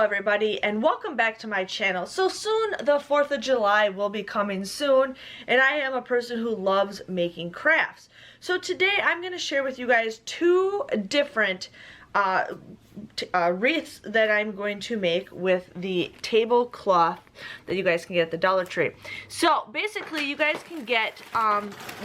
everybody, and welcome back to my channel. So soon the 4th of July will be coming soon, and I am a person who loves making crafts. So today I'm going to share with you guys two different wreaths that I'm going to make with the tablecloth that you guys can get at the Dollar Tree. So basically you guys can get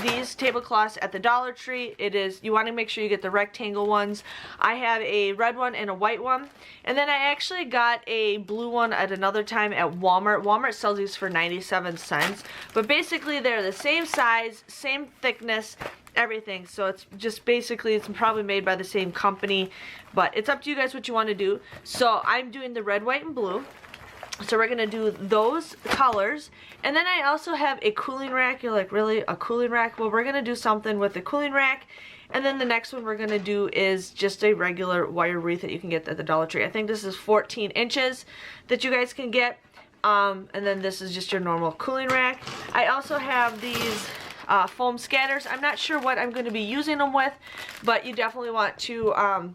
these tablecloths at the Dollar Tree. You want to make sure you get the rectangle ones. I have a red one and a white one, and then I actually got a blue one at another time at Walmart. Walmart sells these for 97 cents, but basically they're the same size, same thickness, everything. So it's just basically, it's probably made by the same company, but it's up to you guys what you want to do. So I'm doing the red, white, and blue. So we're gonna do those colors, and then I also have a cooling rack. You're like, really, a cooling rack? Well, we're gonna do something with the cooling rack, and then the next one we're gonna do is just a regular wire wreath that you can get at the Dollar Tree. I think this is 14 inches that you guys can get, and then this is just your normal cooling rack. I also have these foam scatters. I'm not sure what I'm going to be using them with, but you definitely want to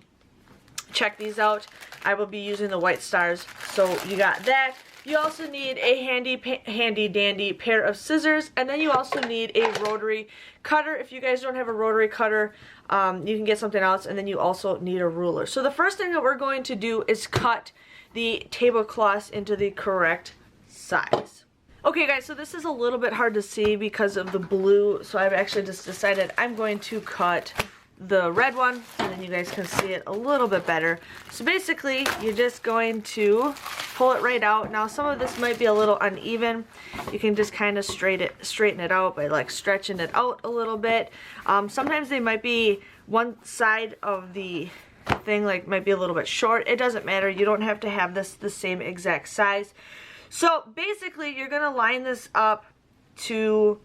check these out. I will be using the white stars, so you got that. You also need a handy dandy pair of scissors, and then you also need a rotary cutter. If you guys don't have a rotary cutter, you can get something else, and then you also need a ruler. So the first thing that we're going to do is cut the tablecloths into the correct size. Okay guys, so this is a little bit hard to see because of the blue, so I've actually just decided I'm going to cut the red one, and then you guys can see it a little bit better. So basically, you're just going to pull it right out. Now some of this might be a little uneven. You can just kind of straighten it out by like stretching it out a little bit. Sometimes they might be one side of the thing like might be a little bit short. It doesn't matter. You don't have to have this the same exact size. So basically you're going to line this up to,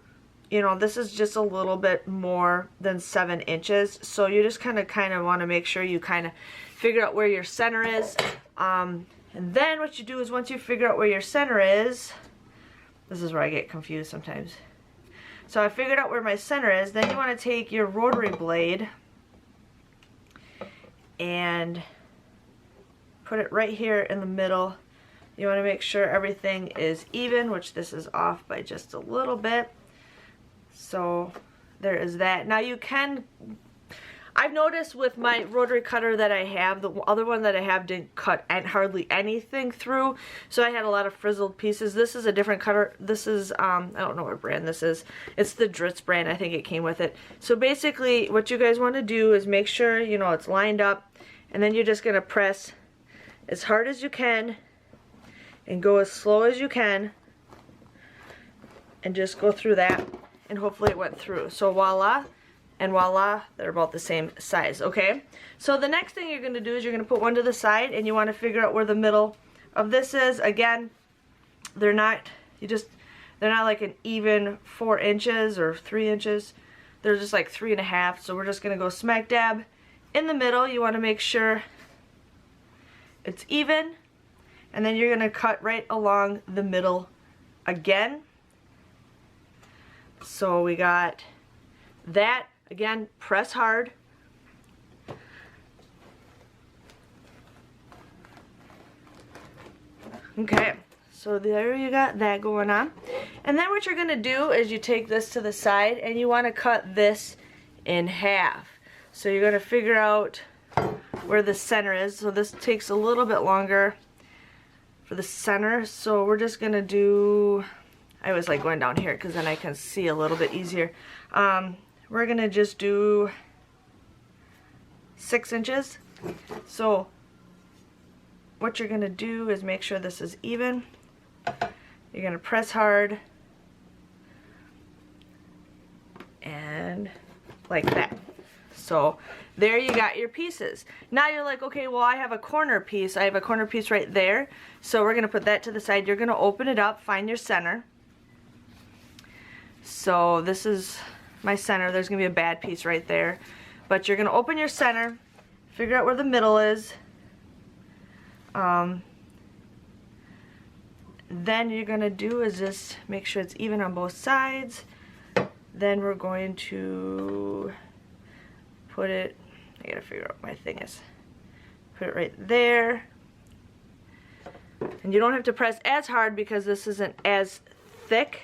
you know, this is just a little bit more than 7 inches. So you just kind of want to make sure you kind of figure out where your center is. And then what you do is once you figure out where your center is, this is where I get confused sometimes. So I figured out where my center is. Then you want to take your rotary blade and put it right here in the middle. You want to make sure everything is even, which this is off by just a little bit. So there is that. Now you can, I've noticed with my rotary cutter that I have, the other one that I have didn't cut hardly anything through. So I had a lot of frizzled pieces. This is a different cutter. This is, I don't know what brand this is. It's the Dritz brand. I think it came with it. So basically what you guys want to do is make sure, you know, it's lined up. And then you're just going to press as hard as you can and go as slow as you can and just go through that, and hopefully it went through. So voila and voila, they're about the same size. Okay, so the next thing you're going to do is you're going to put one to the side, and you want to figure out where the middle of this is. Again, they're not like an even 4 inches or 3 inches. They're just like 3.5. So we're just going to go smack dab in the middle. You want to make sure it's even. And then you're going to cut right along the middle again. So we got that. Again, press hard. Okay, so there you got that going on. And then what you're going to do is you take this to the side and you want to cut this in half. So you're going to figure out where the center is. So this takes a little bit longer for the center, so we're just gonna do, I always like going down here because then I can see a little bit easier. We're gonna just do 6 inches. So what you're gonna do is make sure this is even. You're gonna press hard and like that. So there you got your pieces. Now you're like, okay, well I have a corner piece. I have a corner piece right there. So we're going to put that to the side. You're going to open it up, find your center. So this is my center. There's going to be a bad piece right there. But you're going to open your center, figure out where the middle is. Then you're going to do is just make sure it's even on both sides. Then we're going to put it, I gotta figure out what my thing is. Put it right there. And you don't have to press as hard because this isn't as thick.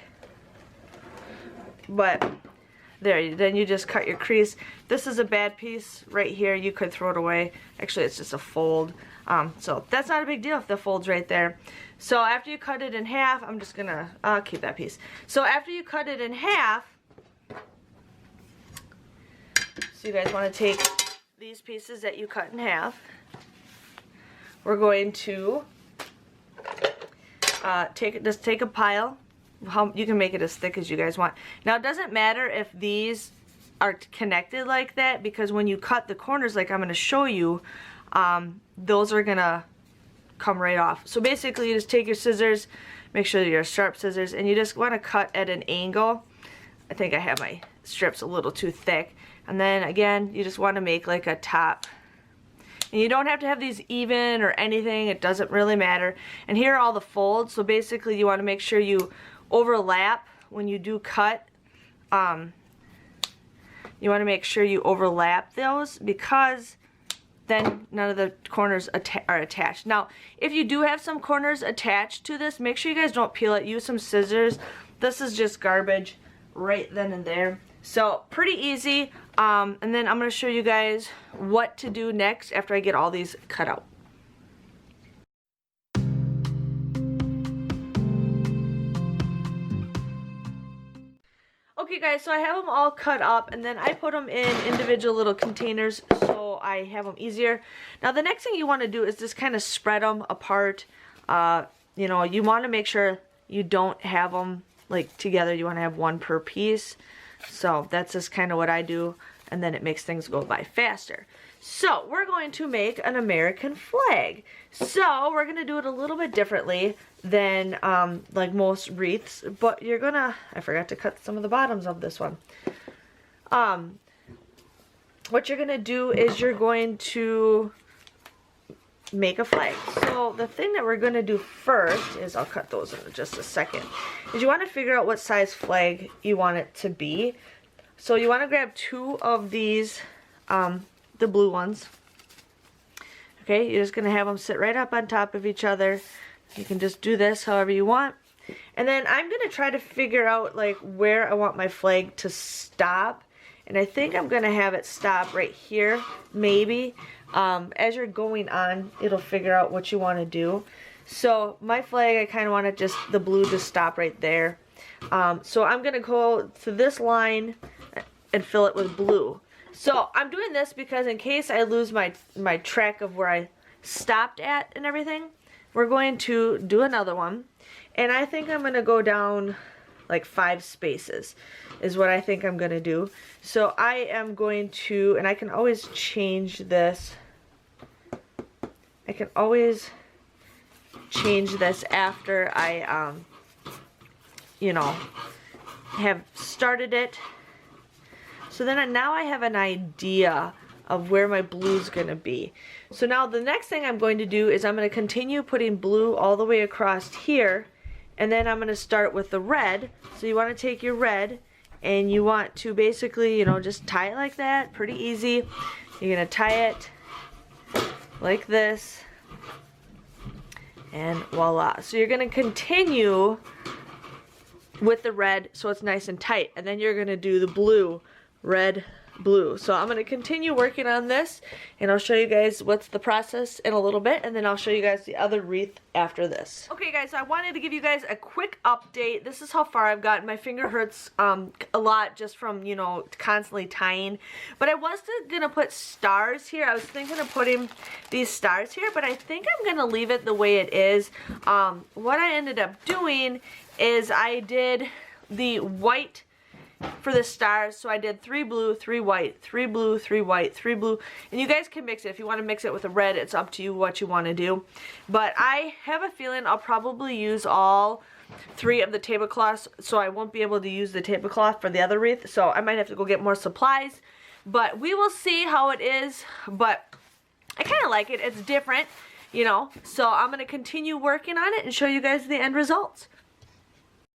But there, then you just cut your crease. This is a bad piece right here. You could throw it away. Actually, it's just a fold. So that's not a big deal if the fold's right there. So after you cut it in half, I'm just gonna, I'll keep that piece. So after you cut it in half, so you guys want to take these pieces that you cut in half. We're going to just take a pile. You can make it as thick as you guys want. Now it doesn't matter if these are connected like that, because when you cut the corners like I'm going to show you, those are going to come right off. So basically you just take your scissors, make sure they're sharp scissors, and you just want to cut at an angle. I think I have my strips a little too thick. And then again, you just want to make like a top. And you don't have to have these even or anything, it doesn't really matter. And here are all the folds, so basically you want to make sure you overlap when you do cut. You want to make sure you overlap those, because then none of the corners are attached. Now, if you do have some corners attached to this, make sure you guys don't peel it. Use some scissors. This is just garbage right then and there. So pretty easy. And then I'm going to show you guys what to do next after I get all these cut out. Okay guys, so I have them all cut up, and then I put them in individual little containers so I have them easier. Now the next thing you want to do is just kind of spread them apart. You know, you want to make sure you don't have them like together. You want to have one per piece. So that's just kind of what I do, and then it makes things go by faster. So we're going to make an American flag. So we're going to do it a little bit differently than like most wreaths, but you're gonna, I forgot to cut some of the bottoms of this one. What you're gonna do is you're going to make a flag. So the thing that we're gonna do first is, I'll cut those in just a second, is you want to figure out what size flag you want it to be. So you want to grab two of these, the blue ones. Okay, you're just gonna have them sit right up on top of each other. You can just do this however you want. And then I'm going to try to figure out like where I want my flag to stop. And I think I'm going to have it stop right here, maybe. As you're going on, it'll figure out what you want to do. So my flag, I kind of want it just, the blue to stop right there. So I'm going to go to this line and fill it with blue. So I'm doing this because in case I lose my track of where I stopped at and everything, we're going to do another one, and I think I'm going to go down like 5 spaces is what I think I'm going to do. So I am going to, and I can always change this. I can always change this after I, you know, have started it. So then now I have an idea of where my blue's going to be. So now the next thing I'm going to do is I'm going to continue putting blue all the way across here, and then I'm going to start with the red. So you want to take your red and you want to basically, you know, just tie it like that, pretty easy. You're going to tie it like this, and voila. So you're going to continue with the red so it's nice and tight, and then you're going to do the blue, red, blue. So I'm going to continue working on this, and I'll show you guys what's the process in a little bit, and then I'll show you guys the other wreath after this. Okay guys, so I wanted to give you guys a quick update. This is how far I've gotten. My finger hurts a lot just from, you know, constantly tying. But I was going to put stars here. I was thinking of putting these stars here, but I think I'm going to leave it the way it is. What I ended up doing is I did the white for the stars, so I did 3 blue, 3 white, 3 blue, 3 white, 3 blue, and you guys can mix it. If you want to mix it with a red, it's up to you what you want to do. But I have a feeling I'll probably use all 3 of the tablecloths, so I won't be able to use the tablecloth for the other wreath, so I might have to go get more supplies, but we will see how it is. But I kind of like it. It's different, you know, so I'm going to continue working on it and show you guys the end results.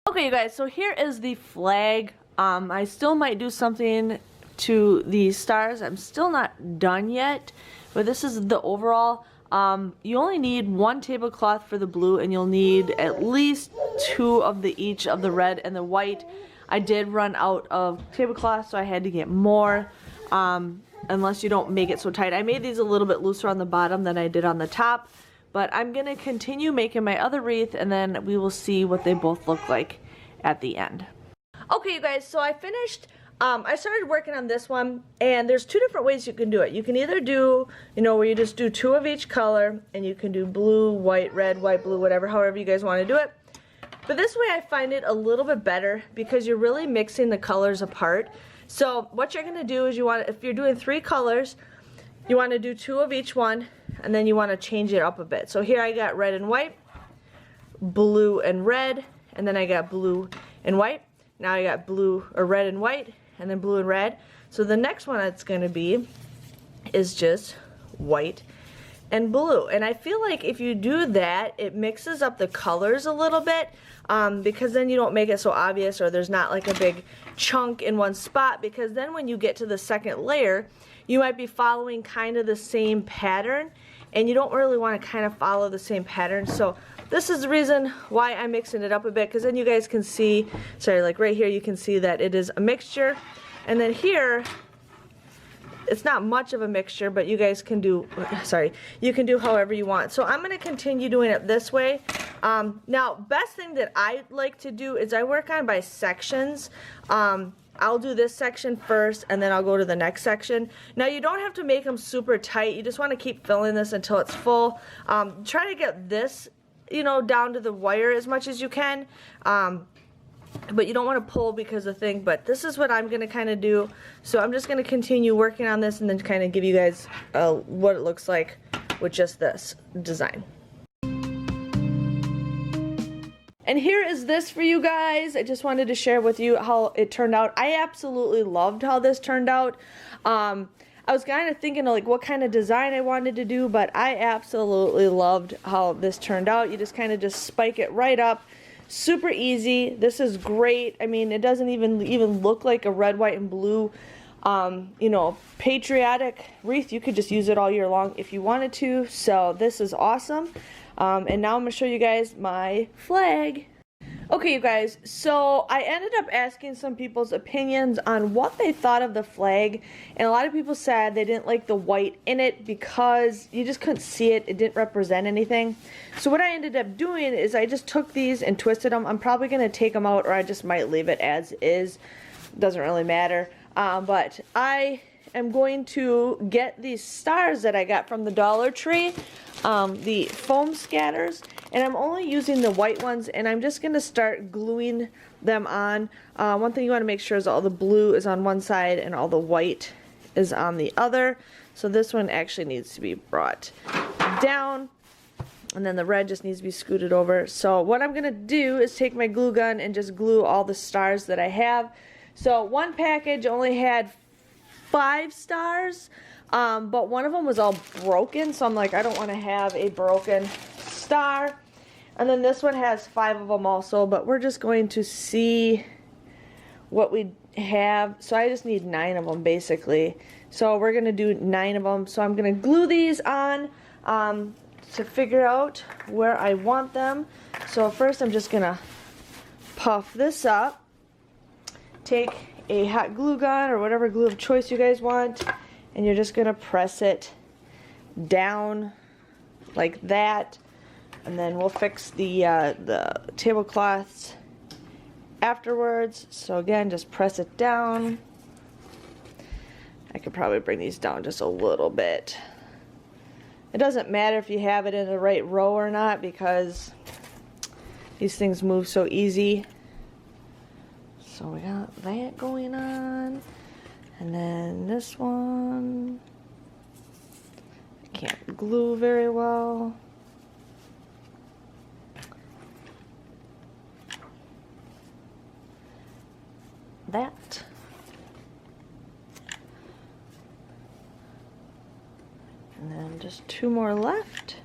Okay you guys, so here is the flag. I still might do something to the stars. I'm still not done yet, but this is the overall. You only need 1 tablecloth for the blue, and you'll need at least 2 of each of the red and the white. I did run out of tablecloth, so I had to get more, unless you don't make it so tight. I made these a little bit looser on the bottom than I did on the top, but I'm going to continue making my other wreath, and then we will see what they both look like at the end. Okay, you guys, so I finished, I started working on this one, and there's 2 different ways you can do it. You can either do, you know, where you just do 2 of each color, and you can do blue, white, red, white, blue, whatever, however you guys want to do it. But this way I find it a little bit better because you're really mixing the colors apart. So what you're going to do is if you're doing 3 colors, you want to do 2 of each one, and then you want to change it up a bit. So here I got red and white, blue and red, and then I got blue and white. Now I got blue or red and white, and then blue and red. So the next one it's going to be is just white and blue. And I feel like if you do that, it mixes up the colors a little bit, because then you don't make it so obvious, or there's not like a big chunk in one spot, because then when you get to the second layer, you might be following kind of the same pattern, and you don't really want to kind of follow the same pattern. So this is the reason why I'm mixing it up a bit, because then you guys can see, sorry, like right here you can see that it is a mixture, and then here it's not much of a mixture, but you guys can do, sorry, you can do however you want. So I'm going to continue doing it this way. Now, best thing that I like to do is I work on by sections. I'll do this section first, and then I'll go to the next section. Now, you don't have to make them super tight. You just want to keep filling this until it's full. Try to get this, you know, down to the wire as much as you can. But you don't want to pull because of the thing, but this is what I'm going to kind of do. So I'm just going to continue working on this and then kind of give you guys what it looks like with just this design. And here is this for you guys. I just wanted to share with you how it turned out. I absolutely loved how this turned out. I was kind of thinking of like what kind of design I wanted to do, but I absolutely loved how this turned out. You just kind of just spike it right up. Super easy. This is great. I mean, it doesn't even look like a red, white, and blue, you know, patriotic wreath. You could just use it all year long if you wanted to. So this is awesome. And now I'm going to show you guys my flag. Okay, you guys, so I ended up asking some people's opinions on what they thought of the flag, and a lot of people said they didn't like the white in it because you just couldn't see it. It didn't represent anything. So what I ended up doing is I just took these and twisted them. I'm probably going to take them out, or I just might leave it as is. Doesn't really matter. But I am going to get these stars that I got from the Dollar Tree, the foam scatters, and I'm only using the white ones, and I'm just going to start gluing them on. One thing you want to make sure is all the blue is on one side and all the white is on the other. So this one actually needs to be brought down, and then the red just needs to be scooted over. So what I'm going to do is take my glue gun and just glue all the stars that I have. So one package only had 5 stars, but one of them was all broken, so I'm like, I don't want to have a broken star. And then this one has 5 of them also, but we're just going to see what we have. So I just need 9 of them basically. So we're going to do 9 of them. So I'm going to glue these on to figure out where I want them. So first I'm just going to puff this up, take a hot glue gun or whatever glue of choice you guys want, and you're just going to press it down like that, and then we'll fix the tablecloths afterwards. So again, just press it down. I could probably bring these down just a little bit. It doesn't matter if you have it in the right row or not, because these things move so easy. So we got that going on, and then this one I can't glue very well. That. And then just 2 more left.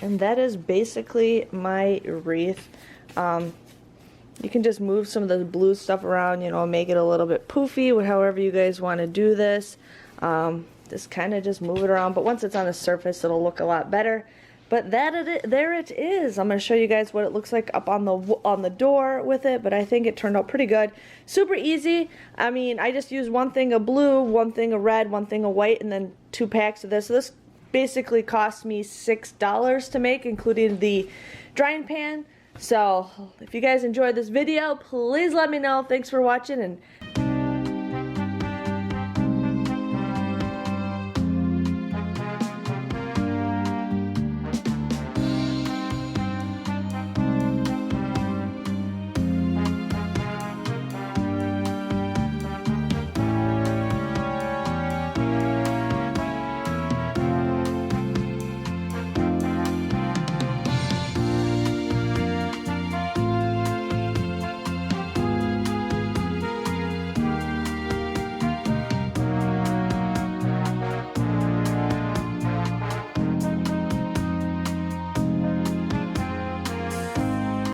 And that is basically my wreath. You can just move some of the blue stuff around, you know, make it a little bit poofy, however you guys want to do this. Just kind of just move it around, but once it's on the surface, it'll look a lot better. But there it is. I'm going to show you guys what it looks like up on the door with it, but I think it turned out pretty good. Super easy. I mean, I just used one thing of blue, one thing of red, one thing of white, and then 2 packs of this. So this basically cost me $6 to make, including the drying pan. So if you guys enjoyed this video, please let me know. Thanks for watching, and